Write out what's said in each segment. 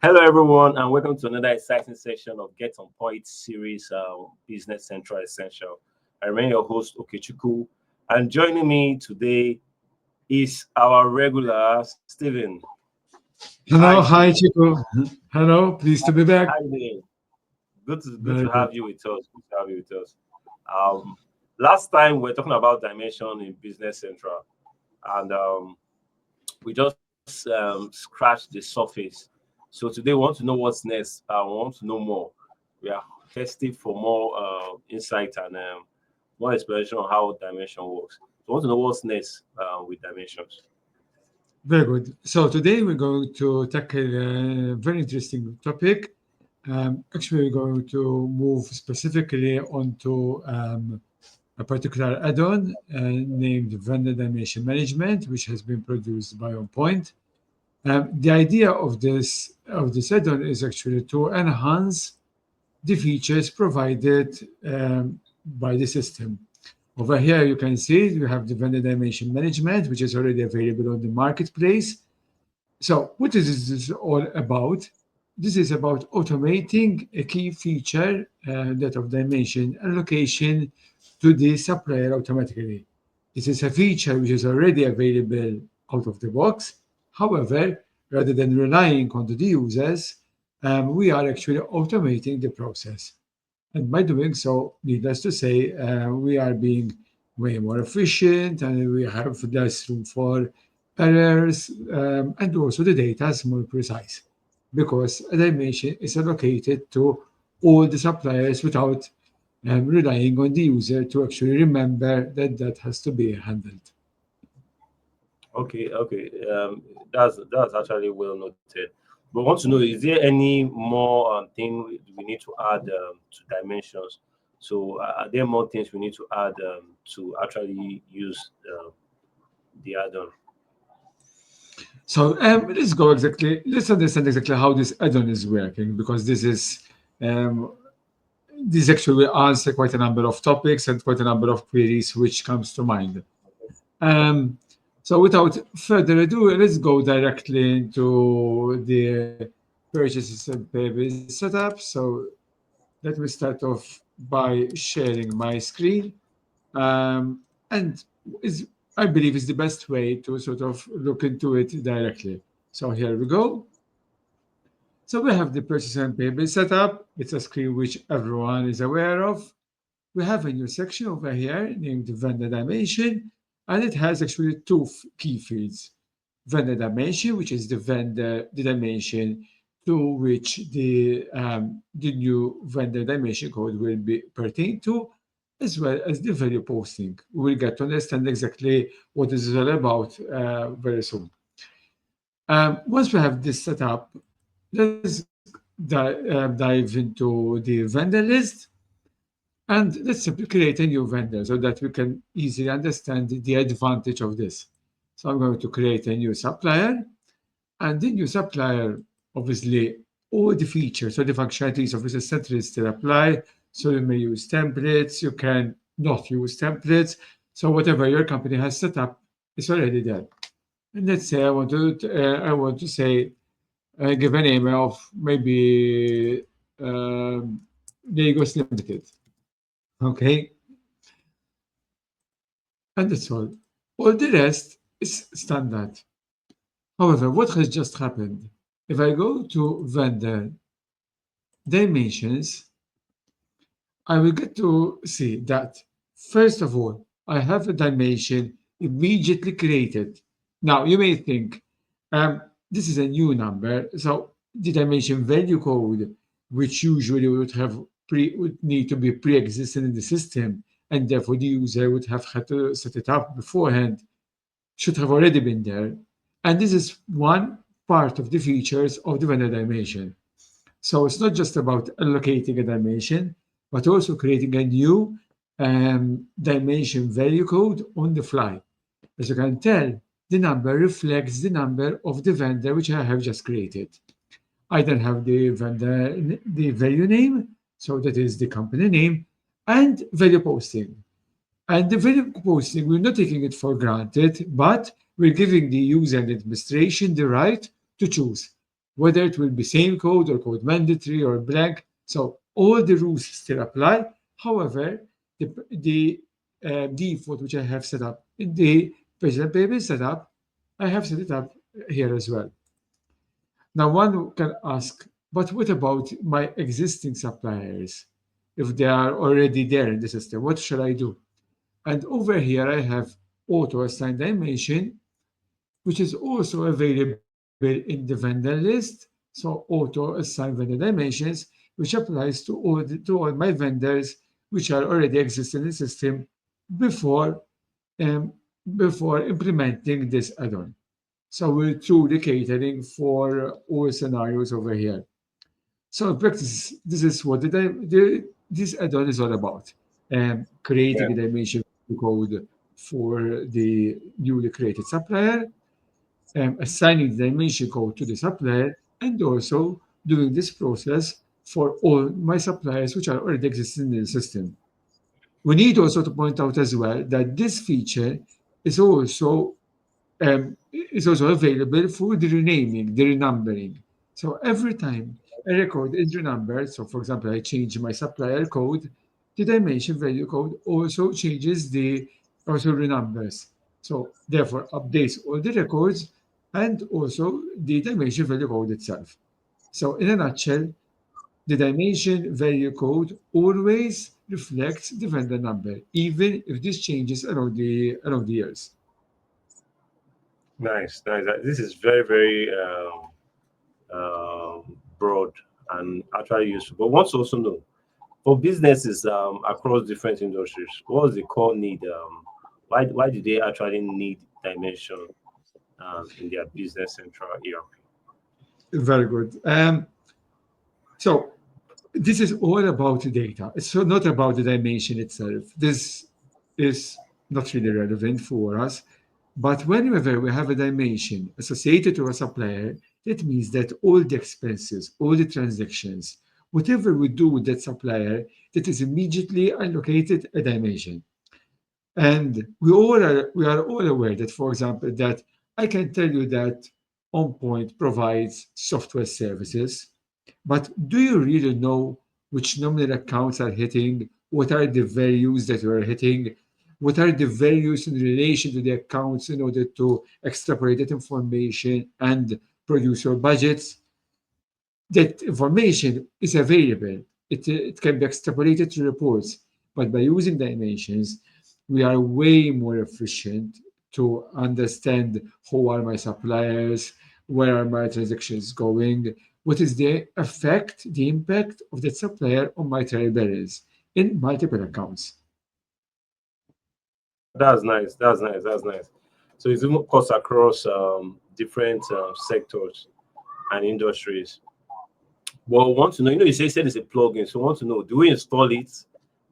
Hello, everyone, and welcome to another exciting session of Get On Point series, Business Central Essential. I remain your host, Okechukwu, and joining me today is our regular Stephen. Hello, hi Chico. Hello, pleased to be back. How you doing? Good Very to good. have you with us. Good to have you with us. Um, Last time we were talking about dimension in Business Central, and we just scratched the surface. So today we want to know what's next. We want to know more. We are thirsty for more insight and more explanation on how dimension works. So we want to know what's next with dimensions. Very good. So today we're going to tackle a very interesting topic. Actually, we're going to move specifically onto a particular add-on named Vendor Dimension Management, which has been produced by Onpoint. The idea of this add-on is actually to enhance the features provided by the system. Over here, you can see you have the vendor dimension management, which is already available on the marketplace. So what is this all about? This is about automating a key feature, that of dimension allocation to the supplier automatically. This is a feature which is already available out of the box. However, rather than relying on the users, we are actually automating the process. And by doing so, needless to say, we are being way more efficient and we have less room for errors, and also the data is more precise because a dimension is allocated to all the suppliers without relying on the user to actually remember that that has to be handled. Okay. That's actually well noted. But I want to know, is there any more thing we need to add to dimensions? So are there more things we need to add to actually use the add-on? So let's understand exactly how this add-on is working because um, this actually will answer quite a number of topics and quite a number of queries which comes to mind. Um, so without further ado, let's go directly into the purchases and payments setup. So let me start off by sharing my screen. And is I believe is the best way to sort of look into it directly. So here we go. So we have the purchase and payment setup. It's a screen which everyone is aware of. We have a new section over here named vendor dimension, and it has actually two key fields. Vendor dimension, which is the dimension to which the new vendor dimension code will be pertain to, as well as the value posting. We will get to understand exactly what this is all about very soon. Once we have this set up, let's dive into the vendor list and let's simply create a new vendor so that we can easily understand the advantage of this. So I'm going to create a new supplier, and the new supplier, obviously, all the features, so the functionalities of Business Central still apply. So you may use templates, you can not use templates. So whatever your company has set up is already there. And let's say I want to say give a name of maybe um, Lagos Limited. Okay, and that's all. All the rest is standard. However, what has just happened? If I go to vendor dimensions, I will get to see that, first of all, I have a dimension immediately created. Now, you may think, this is a new number, so the dimension value code, which usually would need to be pre-existing in the system, and therefore the user would have had to set it up beforehand, should have already been there. And this is one part of the features of the vendor dimension. So it's not just about allocating a dimension, but also creating a new dimension value code on the fly. As you can tell, the number reflects the number of the vendor which I have just created. I then have the value name, so that is the company name, and value posting. And the value posting, we're not taking it for granted, but we're giving the user and administration the right to choose. whether it will be same code or code mandatory or blank. So all the rules still apply. However, the default which I have set up in the Visual Paper setup, I have set it up here as well. Now one can ask, but what about my existing suppliers? If they are already there in the system, what shall I do? And over here I have auto assign dimension, which is also available in the vendor list. So auto assign vendor dimensions, which applies to all my vendors which are already existing in the system before um, before implementing this add-on. So we're truly catering for all scenarios over here. So in practice, this is what this add-on is all about. Creating Yeah. a dimension code for the newly created supplier, assigning the dimension code to the supplier, and also doing this process for all my suppliers which are already existing in the system. We need also to point out as well that this feature is also available for the renaming, the renumbering. So every time a record is renumbered, so for example, I change my supplier code, the dimension value code also changes also renumbers. So therefore updates all the records and also the dimension value code itself. So in a nutshell, the dimension value code always reflects the vendor number, even if this changes around the years. Nice, nice. This is very, very broad and actually useful. But want to also know for businesses across different industries, what is the core need? Why do they actually need dimension in their business central ERP? Very good. So this is all about the data. It's so not about the dimension itself. This is not really relevant for us. But whenever we have a dimension associated to a supplier, that means that all the expenses, all the transactions, whatever we do with that supplier, that is immediately allocated a dimension. And we are all aware that, for example, that I can tell you that Onpoint provides software services, but do you really know which nominal accounts are hitting? What are the values that we're hitting? What are the values in relation to the accounts in order to extrapolate that information and produce your budgets? That information is available. It can be extrapolated to reports, but by using dimensions, we are way more efficient to understand who are my suppliers, where are my transactions going, what is the effect, the impact of that supplier on my trial balance in multiple accounts. That's nice. That's nice. That's nice. So it's even cuts across different sectors and industries. Well, we want to know, you said it's a plugin, so we want to know, do we install it?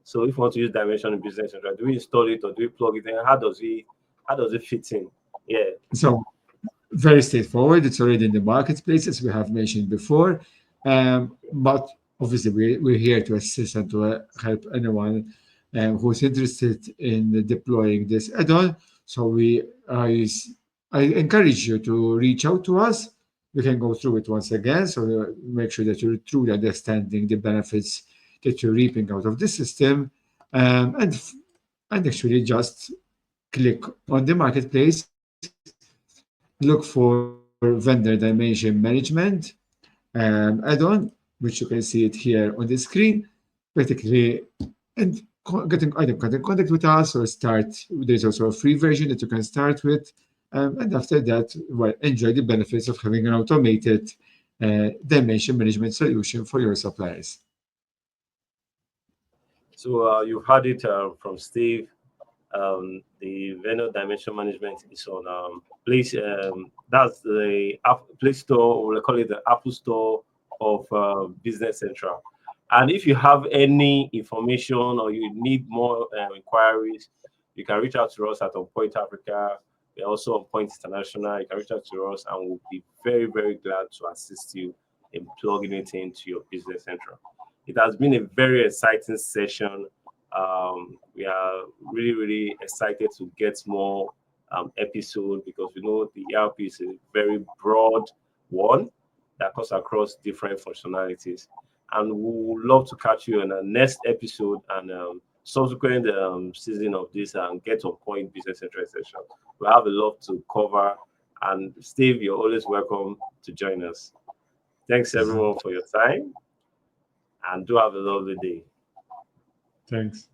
So if we want to use Dimension in Business Central, do we install it or do we plug it in? How does it fit in? Yeah. So very straightforward. It's already in the marketplace, as we have mentioned before. But obviously, we're here to assist and to help anyone who's interested in deploying this add-on. So I encourage you to reach out to us. We can go through it once again. So make sure that you're truly understanding the benefits that you're reaping out of the system, and actually just click on the marketplace, look for vendor dimension management add-on, which you can see it here on the screen, practically, and either get in contact with us or start. There's also a free version that you can start with, and after that, well, enjoy the benefits of having an automated dimension management solution for your suppliers. So you've heard it from Steve. The vendor dimension management is on that's the app Play Store, or we call it the Apple Store of Business Central. And if you have any information or you need more inquiries, you can reach out to us at Onpoint Africa. We're also on Point International. You can reach out to us, and we'll be very, very glad to assist you in plugging it into your Business Central. It has been a very exciting session. We are really, really excited to get more episode because we know the ERP is a very broad one, that cuts across different functionalities. And we would love to catch you in the next episode and subsequent season of this and Get On Point Business Central session. We have a lot to cover. And Steve, you're always welcome to join us. Thanks everyone for your time, and do have a lovely day. Thanks.